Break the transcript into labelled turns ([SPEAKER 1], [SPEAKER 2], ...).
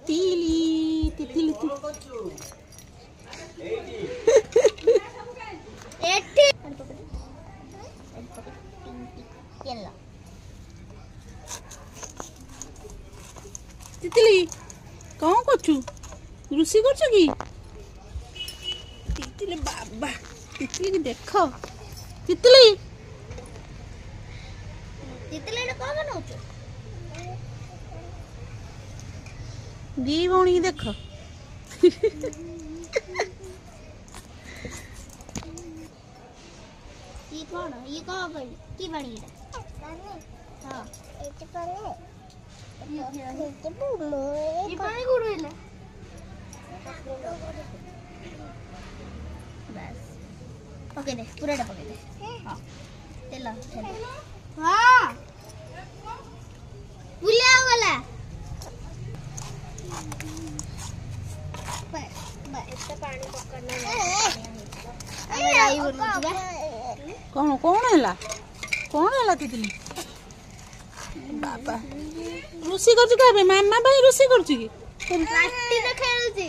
[SPEAKER 1] तितली तितली तितली कौन करछु रुसी करछु की तितली बाबा तितली की देखो तितली
[SPEAKER 2] तितली ने कौन बनाउछु
[SPEAKER 1] दी भौणी देख
[SPEAKER 2] ये कौन की बनी है हां ये पानी गुड़ेला बस ओके दे पूरा डब्बा दे हां चलो हां बुला वाला पानी पकड़ना
[SPEAKER 1] कौन कौन है तितली बाबा रुसी कर मामा भाई रुसी कर
[SPEAKER 2] माटी तो खेलुची